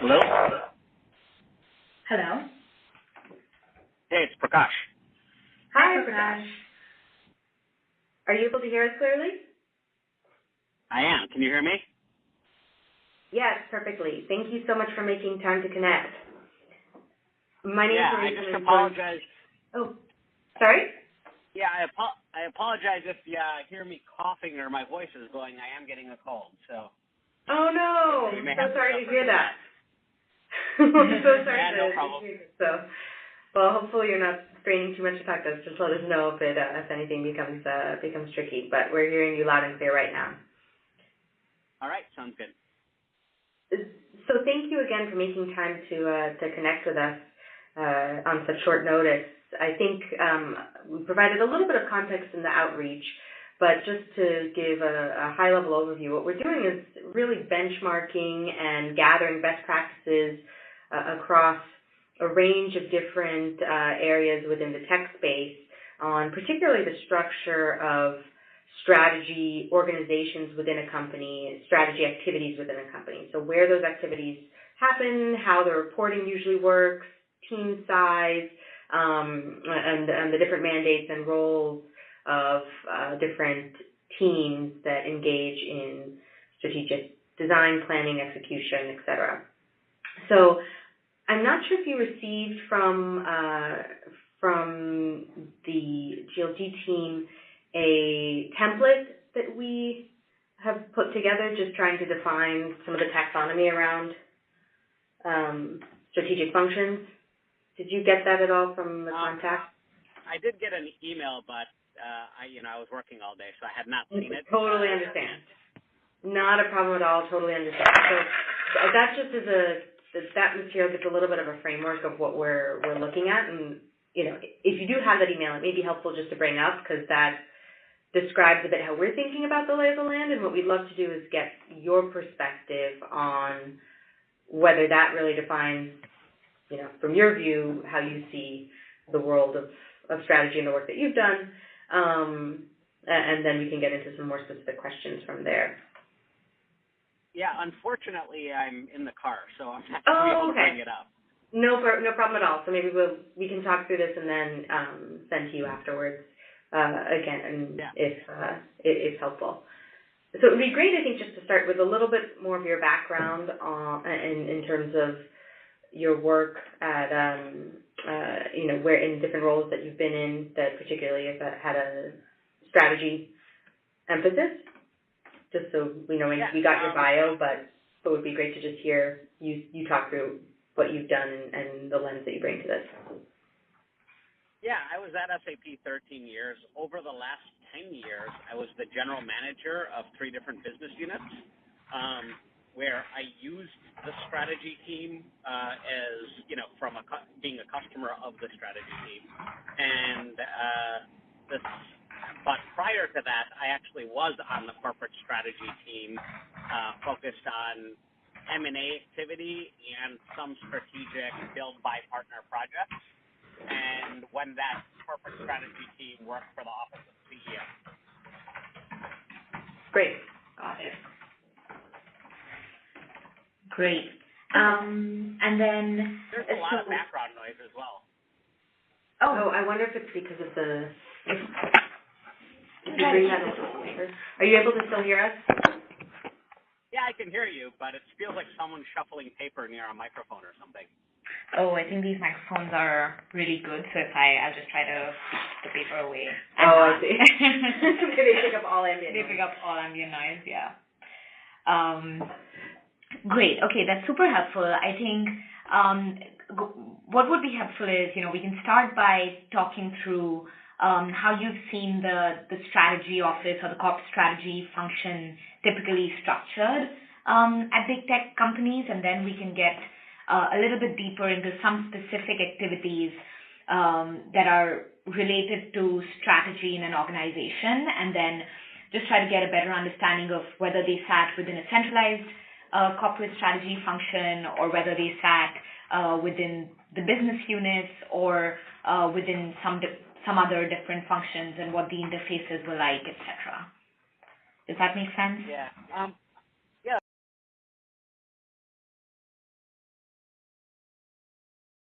Hello? Hello. Hey, it's Prakash. Hi, Prakash. Are you able to hear us clearly? I am. Can you hear me? Yes, perfectly. Thank you so much for making time to connect. My name is I just apologize. Oh, sorry? Yeah, I apologize if you hear me coughing or my voice is going. I am getting a cold, so. Oh, no. You may So have sorry to hear suffer. that. I'm so sorry Yeah, no to problem. hear that. So, well, hopefully you're not straining too much to talk to us. Just let us know if anything becomes tricky. But we're hearing you loud and clear right now. All right, sounds good. So thank you again for making time to connect with us on such short notice. I think we provided a little bit of context in the outreach, but just to give a high-level overview, what we're doing is really benchmarking and gathering best practices across a range of different areas within the tech space on particularly the structure of strategy organizations within a company, strategy activities within a company. So where those activities happen, how the reporting usually works, team size, and the different mandates and roles of different teams that engage in strategic design, planning, execution, etc. So I'm not sure if you received from the GLG team a template that we have put together, just trying to define some of the taxonomy around strategic functions. Did you get that at all from the contact? I did get an email, but I was working all day, so I had not seen it. Totally understand. Not a problem at all. Totally understand. So that just is that material gives a little bit of a framework of what we're looking at, and if you do have that email, it may be helpful just to bring up because that describes a bit how we're thinking about the lay of the land, and what we'd love to do is get your perspective on whether that really defines, from your view, how you see the world of strategy and the work that you've done, and then we can get into some more specific questions from there. Yeah, unfortunately, I'm in the car, so I'm not going to be able to bring it up. No problem at all. So maybe we can talk through this and then send to you afterwards again, if it's helpful. So it would be great, I think, just to start with a little bit more of your background in terms of your work at where in different roles that you've been in that particularly have had a strategy emphasis. Just so we know, we got your bio, but it would be great to just hear you talk through what you've done and the lens that you bring to this. Yeah, I was at SAP 13 years. Over the last 10 years, I was the general manager of 3 different business units, where I used the strategy team as, from being a customer of the strategy team. And but prior to that, I actually was on the corporate strategy team, focused on M&A activity and some strategic build-by-partner projects. And when that corporate strategy team worked for the Office of the CEO. Great. Got it. Great. And then... There's a lot of background noise as well. Oh, I wonder if it's because of the... If you bring that a little closer. Are you able to still hear us? Yeah, I can hear you, but it feels like someone's shuffling paper near a microphone or something. Oh, I think these microphones are really good, so I'll just try to keep the paper away. I see. They pick up all ambient noise. They pick up all ambient noise, yeah. Great. Okay, that's super helpful. I think what would be helpful is, we can start by talking through how you've seen the strategy office or the corporate strategy function typically structured at big tech companies, and then we can get a little bit deeper into some specific activities that are related to strategy in an organization, and then just try to get a better understanding of whether they sat within a centralized corporate strategy function or whether they sat within the business units or within some other different functions and what the interfaces were like, etc. Does that make sense? Yeah.